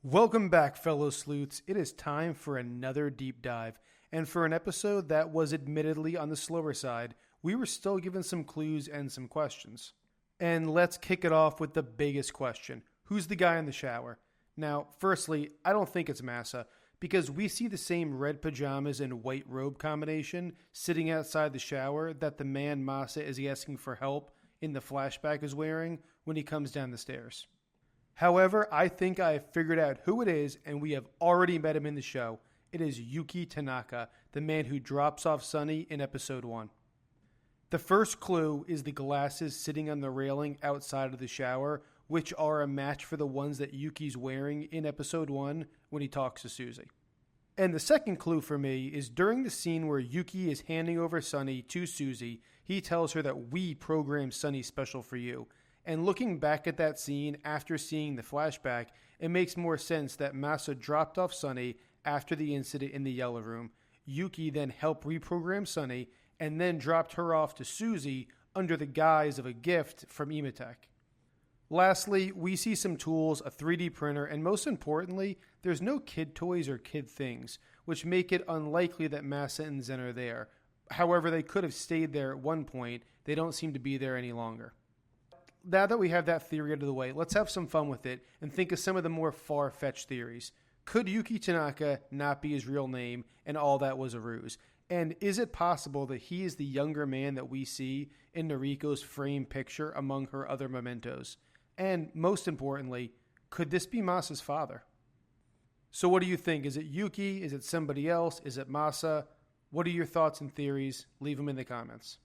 Welcome back, fellow sleuths. It is time for another deep dive. And for an episode that was admittedly on the slower side, we were still given some clues and some questions. And let's kick it off with the biggest question. Who's the guy in the shower? Now, firstly, I don't think it's Massa, because we see the same red pajamas and white robe combination sitting outside the shower that the man Massa is asking for help in the flashback is wearing when he comes down the stairs. However, I think I have figured out who it is, and we have already met him in the show. It is Yuki Tanaka, the man who drops off Sunny in episode 1. The first clue is the glasses sitting on the railing outside of the shower, which are a match for the ones that Yuki's wearing in episode 1 when he talks to Susie. And the second clue for me is during the scene where Yuki is handing over Sunny to Susie, he tells her that we programmed Sunny special for you. And looking back at that scene after seeing the flashback, it makes more sense that Massa dropped off Sunny after the incident in the yellow room. Yuki then helped reprogram Sunny and then dropped her off to Susie under the guise of a gift from Imatech. Lastly, we see some tools, a 3D printer, and most importantly, there's no kid toys or kid things, which make it unlikely that Massa and Zen are there. However, they could have stayed there at one point. They don't seem to be there any longer. Now that we have that theory out of the way, let's have some fun with it and think of some of the more far-fetched theories. Could Yuki Tanaka not be his real name and all that was a ruse? And is it possible that he is the younger man that we see in Noriko's framed picture among her other mementos? And most importantly, could this be Masa's father? So what do you think? Is it Yuki? Is it somebody else? Is it Masa? What are your thoughts and theories? Leave them in the comments.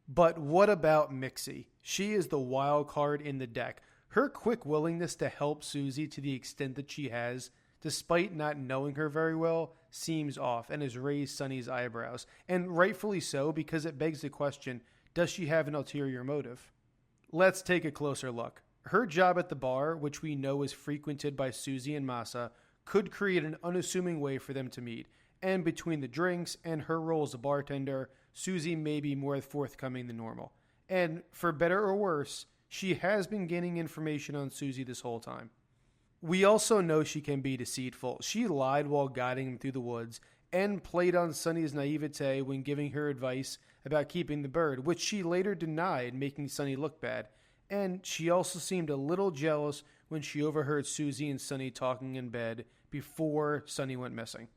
But what about Mixxy? She is the wild card in the deck. Her quick willingness to help Susie to the extent that she has, despite not knowing her very well, seems off and has raised Sunny's eyebrows. And rightfully so, because it begs the question, does she have an ulterior motive? Let's take a closer look. Her job at the bar, which we know is frequented by Susie and Masa, could create an unassuming way for them to meet. And between the drinks and her role as a bartender, Susie may be more forthcoming than normal. And for better or worse, she has been gaining information on Susie this whole time. We also know she can be deceitful. She lied while guiding him through the woods and played on Sunny's naivete when giving her advice about keeping the bird, which she later denied, making Sunny look bad. And she also seemed a little jealous when she overheard Susie and Sunny talking in bed before Sunny went missing.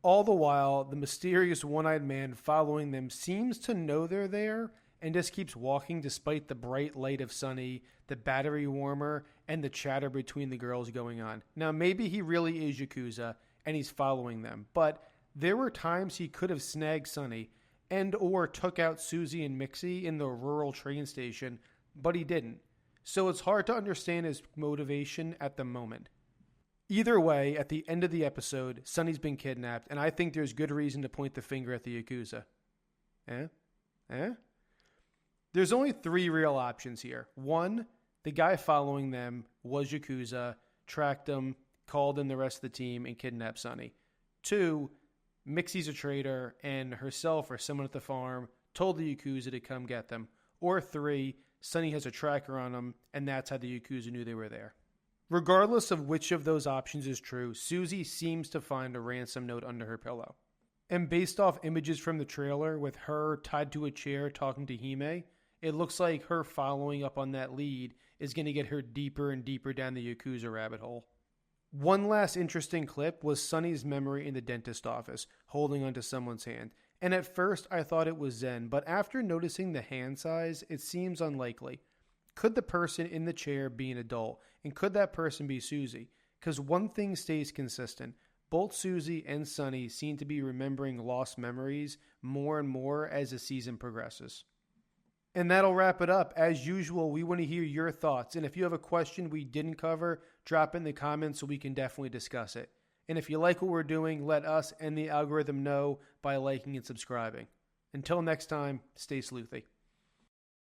All the while, the mysterious one-eyed man following them seems to know they're there and just keeps walking despite the bright light of Sunny, the battery warmer, and the chatter between the girls going on. Now, maybe he really is Yakuza and he's following them, but there were times he could have snagged Sunny and or took out Susie and Mixxy in the rural train station, but he didn't. So it's hard to understand his motivation at the moment. Either way, at the end of the episode, Sunny's been kidnapped, and I think there's good reason to point the finger at the Yakuza. There's only 3 real options here. 1, the guy following them was Yakuza, tracked them, called in the rest of the team, and kidnapped Sunny. 2, Mixxy's a traitor, and herself or someone at the farm told the Yakuza to come get them. Or 3, Sunny has a tracker on them, and that's how the Yakuza knew they were there. Regardless of which of those options is true, Susie seems to find a ransom note under her pillow. And based off images from the trailer with her tied to a chair talking to Hime, it looks like her following up on that lead is going to get her deeper and deeper down the Yakuza rabbit hole. One last interesting clip was Sunny's memory in the dentist office, holding onto someone's hand. And at first I thought it was Zen, but after noticing the hand size, it seems unlikely. Could the person in the chair be an adult? And could that person be Susie? Because one thing stays consistent. Both Susie and Sunny seem to be remembering lost memories more and more as the season progresses. And that'll wrap it up. As usual, we want to hear your thoughts. And if you have a question we didn't cover, drop it in the comments so we can definitely discuss it. And if you like what we're doing, let us and the algorithm know by liking and subscribing. Until next time, stay sleuthy.